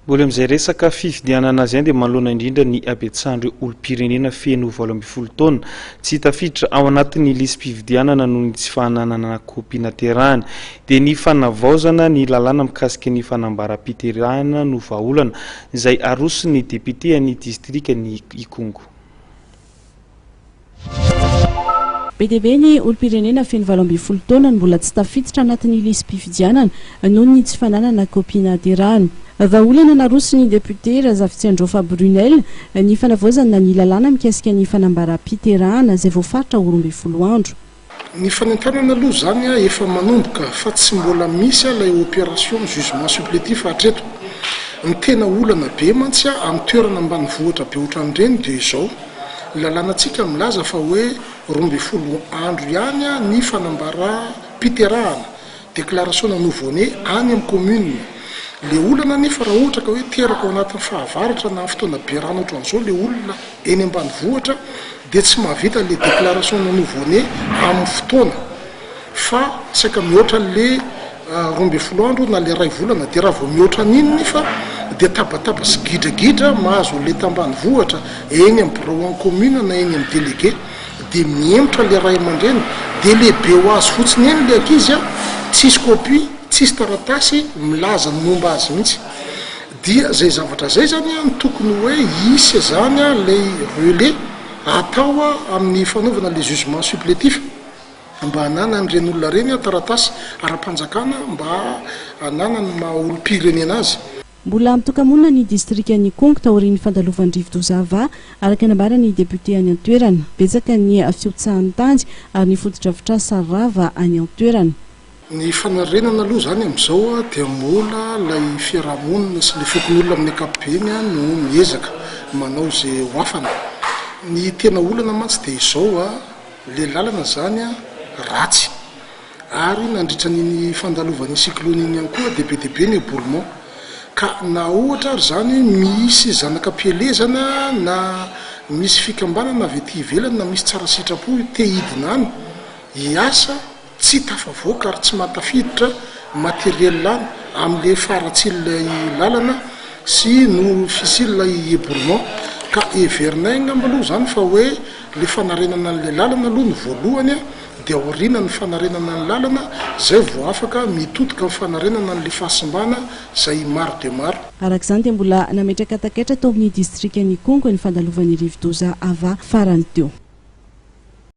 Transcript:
Mbola amin'izay resaka fifidianana azy dia manoloana indrindra ny abetsandro olom-pirenena feno 12 taona tsy tafiditra ao anatin'ny lisam-pifidianana noho ny tsy fananana kopy naterahany dia ny fanavaozana ny lalàna mikasika ny fanambaram-piterahana no vahaolana izay arosony député any distrika ny Ikongo. BDB ny olom-pirenena feno 12 taona mbola tsy tafiditra anatin'ny lisam-pifidianana noho ny tsy fananana kopy naterahany. Vahaolana narosony député Razafy-Tsyandrofa Brunel ny fanavaozana ny lalàna mikasika ny fanambaram-piterahana izay voafaritra 12 andro. Ny fanentanana aloha zany efa manomboka fa tsy mbola misy ilay opération jugement supplétif hatreto. Ny tena olana be mantsy amin'ny toerana ambanivohitra be ohatran'ireny dia izao lalànantsika milaza fa hoe 12 andro ihany ny fanambaram-piterahana déclaration nouveau-né any amin'ny commune. Le olana nefa raha ohatra ka hoe teraka ao anatin'ny fahavaratra na fotoana be rano ohatran'izao le olona eny ambanivohitra dia tsy mahavita le déclaration nouveau-né amin'ny fotoana fa saika mihoatra le 12 andro na le ray volana dia raha vao mihoatra n'iny nefa dia tabataba sy gidragidra mahazo le tambanivohitra eny amin'ny bureau en commune na eny amin'ny délégué dia miemotra le ray aman-dreny dia lehibe ho azy fotsiny eny le ankizy tsisy copie tsisy taratasy milaza ny momba azy mihitsy dia zay zavatra zay zany ny tokony hoe isy zany lay relais atao amin'ny fanaovana le jugement supplétif mba hanana n'ireny olona reny taratasy ara-panjakana mba hanana ny maha olom-pirenena azy. Mbola mitoka-monina ny distrika ny Ikongo taorian'ny fandalovan'Rivodozava araka nambarany député any an-toerana betsaka ny fiotsahan-tandy ary ny foto-drafitrasa rava any an-toerana. Ny fanarenana aloha zany amin'izao dia mbola lay fiarahamonina sy le fokon'olona amin'ny ankapobeny no miezaka manao izay hoafana. Ny tena olana mantsy dia izao le lalana zany ratsy ary nandritra ny fandalovan'ny cyclone iny ihany koa debe ny éboulement ka na ohatra ary zany misy zanakam-pielezana na misy fikambanana avy ety ivelany na misy tsara sitrapo te hidina any hiasa tsy tafavoaka ary tsy matafiditra matériel any amin'le faratsi'ilay lalana sy no fisililay éboulement ka everinay ngamba aloha zany fa hoe le fanarenana an'le lalana aloha ny voalohany dia aoriana ny fanarenana ny lalana zay vao afaka mitodika ny fanarenana n'le fahasimbana zay maro dia maro. Arak'izany dia mbola nametraka takatra tao amin'ny distrika ny Ikongo ny fandalovan'ny Rivodozava farany teo.